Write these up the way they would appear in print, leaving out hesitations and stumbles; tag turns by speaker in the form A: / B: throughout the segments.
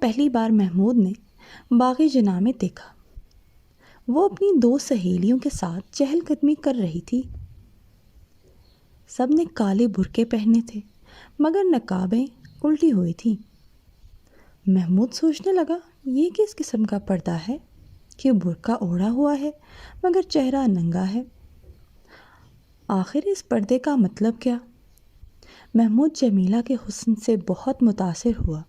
A: پہلی بار محمود نے باغ جناح میں دیکھا۔ وہ اپنی 2 سہیلیوں کے ساتھ چہل قدمی کر رہی تھی۔ سب نے کالے برقعے پہنے تھے مگر نقابیں الٹی ہوئی تھیں۔ محمود سوچنے لگا، یہ کس قسم کا پردہ ہے کہ برقع اوڑھا ہوا ہے مگر چہرہ ننگا ہے؟ آخر اس پردے کا مطلب کیا؟ محمود جمیلہ کے حسن سے بہت متاثر ہوا۔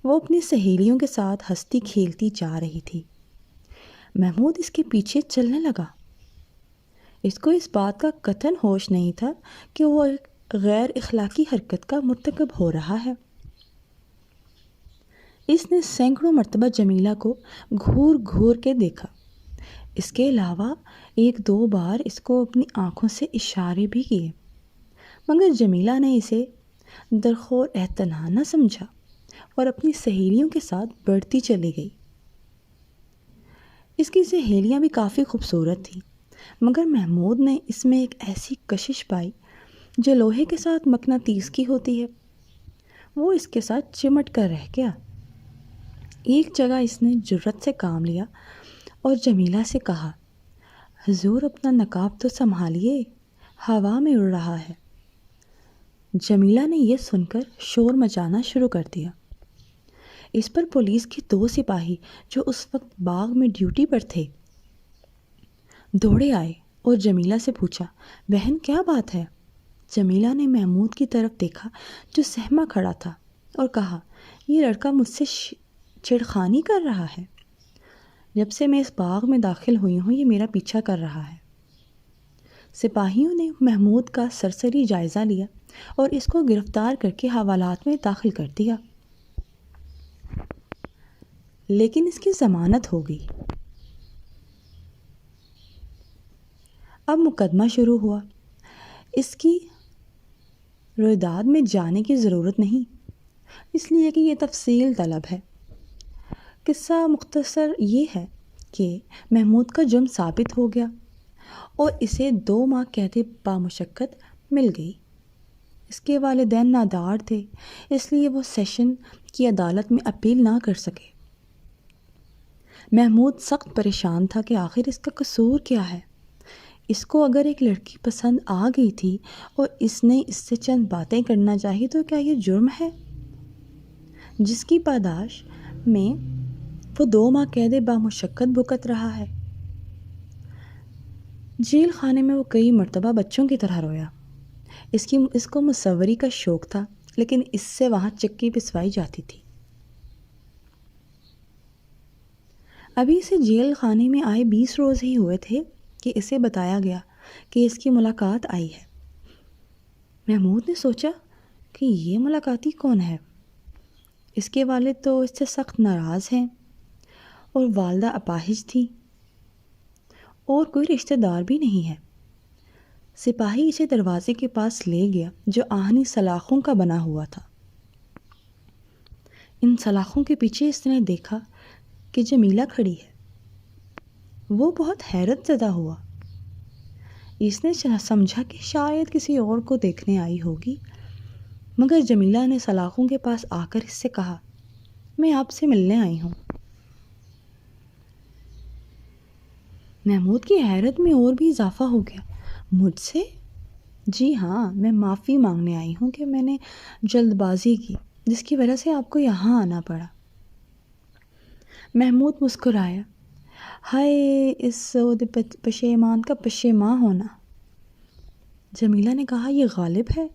A: وہ اپنی سہیلیوں کے ساتھ ہنستی کھیلتی جا رہی تھی۔ محمود اس کے پیچھے چلنے لگا۔ اس کو اس بات کا قطعاً ہوش نہیں تھا کہ وہ ایک غیر اخلاقی حرکت کا مرتکب ہو رہا ہے۔ اس نے سینکڑوں مرتبہ جمیلہ کو گھور گھور کے دیکھا۔ اس کے علاوہ 1-2 بار اس کو اپنی آنکھوں سے اشارے بھی کیے مگر جمیلہ نے اسے درخور اعتنا نہ سمجھا اور اپنی سہیلیوں کے ساتھ بڑھتی چلی گئی۔ اس کی سہیلیاں بھی کافی خوبصورت تھیں مگر محمود نے اس میں ایک ایسی کشش پائی جو لوہے کے ساتھ مقناطیس کی ہوتی ہے۔ وہ اس کے ساتھ چمٹ کر رہ گیا۔ ایک جگہ اس نے جرأت سے کام لیا اور جمیلہ سے کہا، حضور اپنا نقاب تو سنبھالیے، ہوا میں اڑ رہا ہے۔ جمیلہ نے یہ سن کر شور مچانا شروع کر دیا۔ اس پر پولیس کے 2 سپاہی جو اس وقت باغ میں ڈیوٹی پر تھے دوڑے آئے اور جمیلہ سے پوچھا، بہن کیا بات ہے؟ جمیلہ نے محمود کی طرف دیکھا جو سہما کھڑا تھا اور کہا، یہ لڑکا مجھ سے چھیڑخانی کر رہا ہے۔ جب سے میں اس باغ میں داخل ہوئی ہوں یہ میرا پیچھا کر رہا ہے۔ سپاہیوں نے محمود کا سرسری جائزہ لیا اور اس کو گرفتار کر کے حوالات میں داخل کر دیا، لیکن اس کی ضمانت ہو گئی۔ اب مقدمہ شروع ہوا۔ اس کی رویداد میں جانے کی ضرورت نہیں، اس لیے کہ یہ تفصیل طلب ہے۔ قصہ مختصر یہ ہے کہ محمود کا جرم ثابت ہو گیا اور اسے 2 ماہ قید بامشقت مل گئی۔ اس کے والدین نادار تھے، اس لیے وہ سیشن کی عدالت میں اپیل نہ کر سکے۔ محمود سخت پریشان تھا کہ آخر اس کا قصور کیا ہے۔ اس کو اگر ایک لڑکی پسند آ گئی تھی اور اس نے اس سے چند باتیں کرنا چاہی تو کیا یہ جرم ہے جس کی پاداش میں وہ 2 ماہ قید بامشقت بھگت رہا ہے؟ جیل خانے میں وہ کئی مرتبہ بچوں کی طرح رویا۔ اس کو مصوری کا شوق تھا لیکن اس سے وہاں چکی پسوائی جاتی تھی۔ ابھی اسے جیل خانے میں آئے 20 روز ہی ہوئے تھے کہ اسے بتایا گیا کہ اس کی ملاقات آئی ہے۔ محمود نے سوچا کہ یہ ملاقاتی کون ہے؟ اس کے والد تو اس سے سخت ناراض ہیں اور والدہ اپاہج تھی اور کوئی رشتہ دار بھی نہیں ہے۔ سپاہی اسے دروازے کے پاس لے گیا جو آہنی سلاخوں کا بنا ہوا تھا۔ ان سلاخوں کے پیچھے اس نے دیکھا کہ جمیلہ کھڑی ہے۔ وہ بہت حیرت زدہ ہوا۔ اس نے سمجھا کہ شاید کسی اور کو دیکھنے آئی ہوگی مگر جمیلہ نے سلاخوں کے پاس آ کر اس سے کہا، میں آپ سے ملنے آئی ہوں۔ محمود کی حیرت میں اور بھی اضافہ ہو گیا۔ مجھ سے؟ جی ہاں، میں معافی مانگنے آئی ہوں کہ میں نے جلد بازی کی جس کی وجہ سے آپ کو یہاں آنا پڑا۔ محمود مسکرایا، ہائے اس سود پشیمان کا پشیماں ہونا۔ جمیلہ نے کہا، یہ غالب ہے؟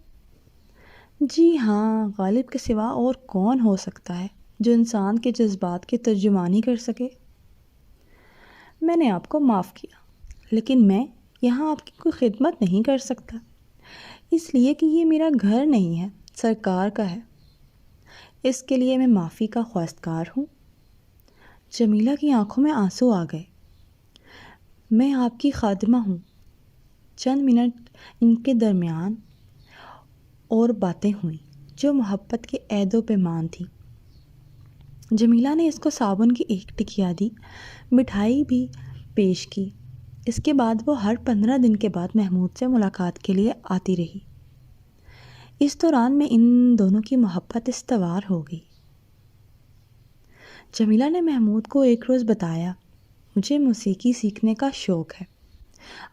A: جی ہاں، غالب کے سوا اور کون ہو سکتا ہے جو انسان کے جذبات کی ترجمانی کر سکے؟ میں نے آپ کو معاف کیا لیکن میں یہاں آپ کی کوئی خدمت نہیں کر سکتا، اس لیے کہ یہ میرا گھر نہیں ہے، سرکار کا ہے۔ اس کے لیے میں معافی کا خواستگار ہوں۔ جمیلہ کی آنکھوں میں آنسو آ گئے۔ میں آپ کی خادمہ ہوں۔ چند منٹ ان کے درمیان اور باتیں ہوئیں جو محبت کے عہد و پیمان تھیں۔ جمیلہ نے اس کو صابن کی ایک ٹکیا دی، مٹھائی بھی پیش کی۔ اس کے بعد وہ ہر 15 دن کے بعد محمود سے ملاقات کے لیے آتی رہی۔ اس دوران میں ان دونوں کی محبت استوار ہو گئی۔ جمیلہ نے محمود کو ایک روز بتایا، مجھے موسیقی سیکھنے کا شوق ہے،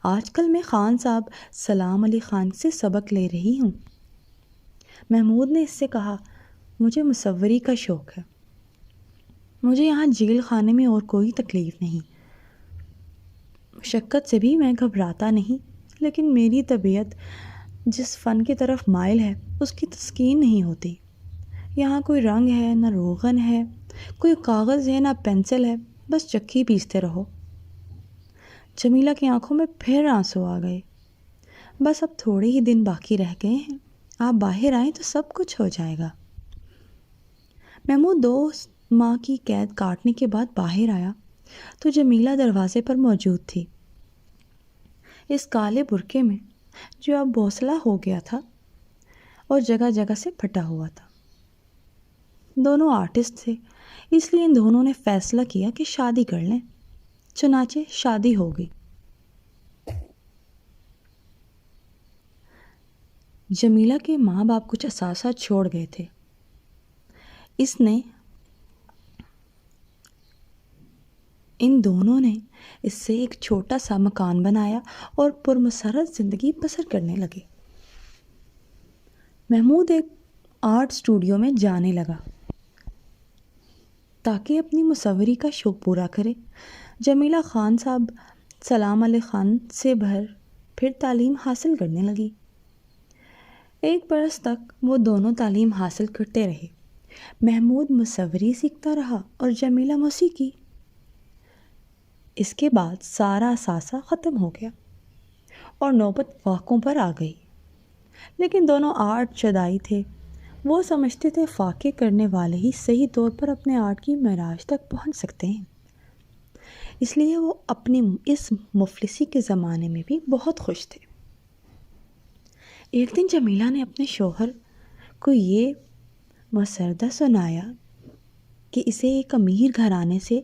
A: آج کل میں خان صاحب سلام علی خان سے سبق لے رہی ہوں۔ محمود نے اس سے کہا، مجھے مصوری کا شوق ہے، مجھے یہاں جیل خانے میں اور کوئی تکلیف نہیں، مشقت سے بھی میں گھبراتا نہیں، لیکن میری طبیعت جس فن کی طرف مائل ہے اس کی تسکین نہیں ہوتی۔ یہاں کوئی رنگ ہے نہ روغن ہے، کوئی کاغذ ہے نہ پینسل ہے، بس چکی پیستے رہو۔ جمیلہ کی آنکھوں میں پھر آنسو آ گئے۔ بس اب تھوڑے ہی دن باقی رہ گئے ہیں، آپ باہر آئیں تو سب کچھ ہو جائے گا۔ محمود 2 ماہ کی قید کاٹنے کے بعد باہر آیا تو جمیلہ دروازے پر موجود تھی، اس کالے برقعے میں جو اب بوسلا ہو گیا تھا اور جگہ جگہ سے پھٹا ہوا تھا۔ دونوں آرٹسٹ تھے، اس لیے ان دونوں نے فیصلہ کیا کہ شادی کر لیں، چنانچہ شادی ہو گئی۔ جمیلہ کے ماں باپ کچھ اثاثہ چھوڑ گئے تھے، ان دونوں نے اس سے ایک چھوٹا سا مکان بنایا اور پرمسرت زندگی بسر کرنے لگے۔ محمود ایک آرٹ اسٹوڈیو میں جانے لگا تاکہ اپنی مصوری کا شوق پورا کرے۔ جمیلہ خان صاحب سلام علی خان سے پھر تعلیم حاصل کرنے لگی۔ 1 برس تک وہ دونوں تعلیم حاصل کرتے رہے۔ محمود مصوری سیکھتا رہا اور جمیلہ موسیقی۔ اس کے بعد سارا اثاثہ ختم ہو گیا اور نوبت فاقوں پر آ گئی، لیکن دونوں آرٹ شدائی تھے۔ وہ سمجھتے تھے فاقے کرنے والے ہی صحیح طور پر اپنے آرٹ کی معراج تک پہنچ سکتے ہیں، اس لیے وہ اپنی اس مفلسی کے زمانے میں بھی بہت خوش تھے۔ ایک دن جمیلہ نے اپنے شوہر کو یہ مسردہ سنایا کہ اسے ایک امیر گھرانے سے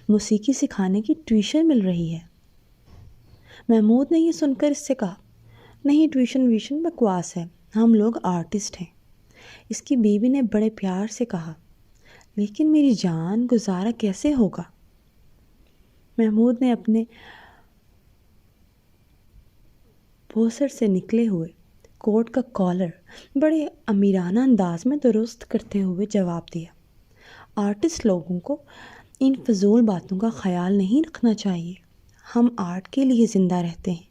A: موسیقی سکھانے کی ٹیوشن مل رہی ہے۔ محمود نے یہ سن کر اس سے کہا، نہیں، ٹیوشن ویشن بکواس ہے، ہم لوگ آرٹسٹ ہیں۔ اس کی بیوی نے بڑے پیار سے کہا، لیکن میری جان، گزارا کیسے ہوگا؟ محمود نے اپنے بوسر سے نکلے ہوئے کوٹ کا کالر بڑے امیرانہ انداز میں درست کرتے ہوئے جواب دیا، آرٹسٹ لوگوں کو ان فضول باتوں کا خیال نہیں رکھنا چاہیے، ہم آرٹ کے لیے زندہ رہتے ہیں،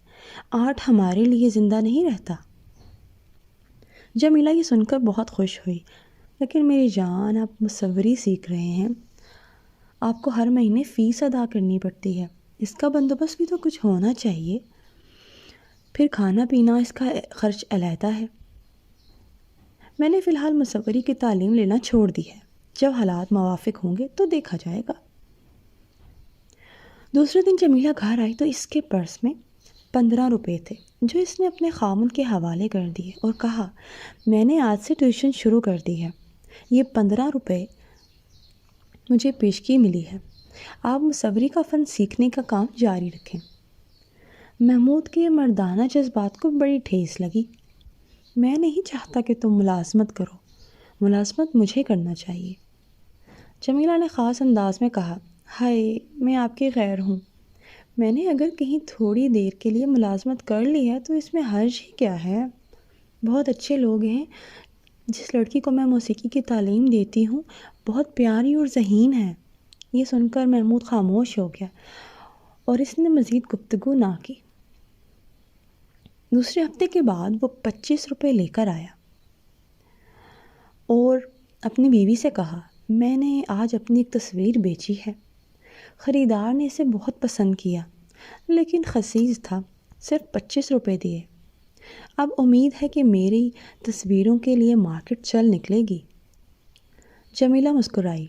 A: آرٹ ہمارے لیے زندہ نہیں رہتا۔ جمیلہ یہ سن کر بہت خوش ہوئی، لیکن میری جان، آپ مصوری سیکھ رہے ہیں، آپ کو ہر مہینے فیس ادا کرنی پڑتی ہے، اس کا بندوبست بھی تو کچھ ہونا چاہیے، پھر کھانا پینا اس کا خرچ علیحدہ ہے۔ میں نے فی الحال مصوری کی تعلیم لینا چھوڑ دی ہے، جب حالات موافق ہوں گے تو دیکھا جائے گا۔ دوسرے دن جمیلہ گھر آئی تو اس کے پرس میں 15 روپے تھے، جو اس نے اپنے خاوند کے حوالے کر دیے اور کہا، میں نے آج سے ٹیوشن شروع کر دی ہے، یہ 15 روپے مجھے پیشگی ملی ہے، آپ مصوری کا فن سیکھنے کا کام جاری رکھیں۔ محمود کے مردانہ جذبات کو بڑی ٹھیس لگی۔ میں نہیں چاہتا کہ تم ملازمت کرو، ملازمت مجھے کرنا چاہیے۔ جمیلہ نے خاص انداز میں کہا، ہائے، میں آپ کی غیر ہوں، میں نے اگر کہیں تھوڑی دیر کے لیے ملازمت کر لی ہے تو اس میں حرج ہی کیا ہے؟ بہت اچھے لوگ ہیں، جس لڑکی کو میں موسیقی کی تعلیم دیتی ہوں بہت پیاری اور ذہین ہے۔ یہ سن کر محمود خاموش ہو گیا اور اس نے مزید گفتگو نہ کی۔ دوسرے ہفتے کے بعد وہ 25 روپے لے کر آیا اور اپنی بیوی سے کہا، میں نے آج اپنی ایک تصویر بیچی ہے، خریدار نے اسے بہت پسند کیا، لیکن خسیس تھا، صرف 25 روپے دیے، اب امید ہے کہ میری تصویروں کے لیے مارکیٹ چل نکلے گی۔ جمیلہ مسکرائی،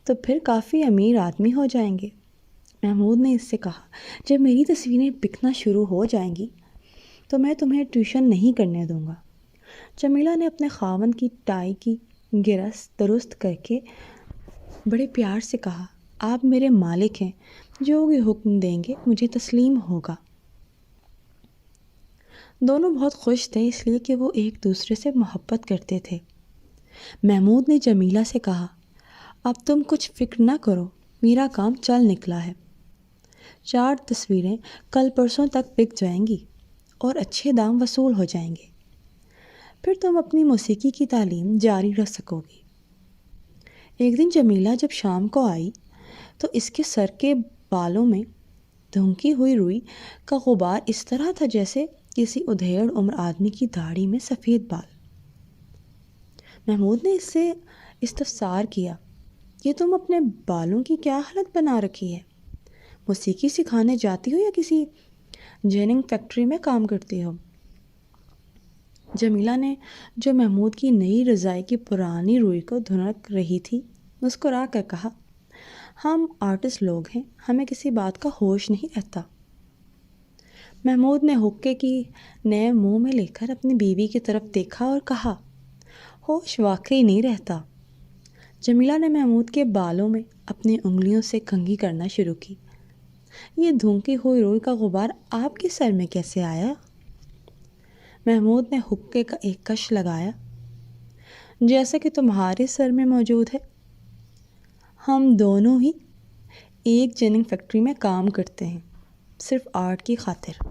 A: تو پھر کافی امیر آدمی ہو جائیں گے۔ محمود نے اس سے کہا، جب میری تصویریں بکنا شروع ہو جائیں گی تو میں تمہیں ٹیوشن نہیں کرنے دوں گا۔ جمیلہ نے اپنے خاوند کی ٹائی کی گرس درست کر کے بڑے پیار سے کہا، آپ میرے مالک ہیں، جو بھی حکم دیں گے مجھے تسلیم ہوگا۔ دونوں بہت خوش تھے، اس لیے کہ وہ ایک دوسرے سے محبت کرتے تھے۔ محمود نے جمیلہ سے کہا، اب تم کچھ فکر نہ کرو، میرا کام چل نکلا ہے۔ 4 تصویریں کل پرسوں تک بک جائیں گی اور اچھے دام وصول ہو جائیں گے۔ پھر تم اپنی موسیقی کی تعلیم جاری رکھ سکو گی۔ ایک دن جمیلہ جب شام کو آئی تو اس کے سر کے بالوں میں دھنکی ہوئی روئی کا غبار اس طرح تھا جیسے کسی ادھیڑ عمر آدمی کی داڑھی میں سفید بال۔ محمود نے اس سے استفسار کیا، یہ تم اپنے بالوں کی کیا حالت بنا رکھی ہے؟ موسیقی سکھانے جاتی ہو یا کسی جیننگ فیکٹری میں کام کرتی ہو؟ جمیلہ نے، جو محمود کی نئی رضائی کی پرانی روئی کو دھنک رہی تھی، مسکرا کر کہا، ہم آرٹسٹ لوگ ہیں، ہمیں کسی بات کا ہوش نہیں رہتا۔ محمود نے حقے کی نیب منہ میں لے کر اپنی بیوی کی طرف دیکھا اور کہا، ہوش واقعی نہیں رہتا۔ جمیلہ نے محمود کے بالوں میں اپنی انگلیوں سے کنگھی کرنا شروع کی۔ یہ دھنکی ہوئی روئی کا غبار آپ کے سر میں کیسے آیا؟ محمود نے حقے کا ایک کش لگایا، جیسا کہ تمہارے سر میں موجود ہے۔ ہم دونوں ہی ایک جیننگ فیکٹری میں کام کرتے ہیں، صرف آرٹ کی خاطر۔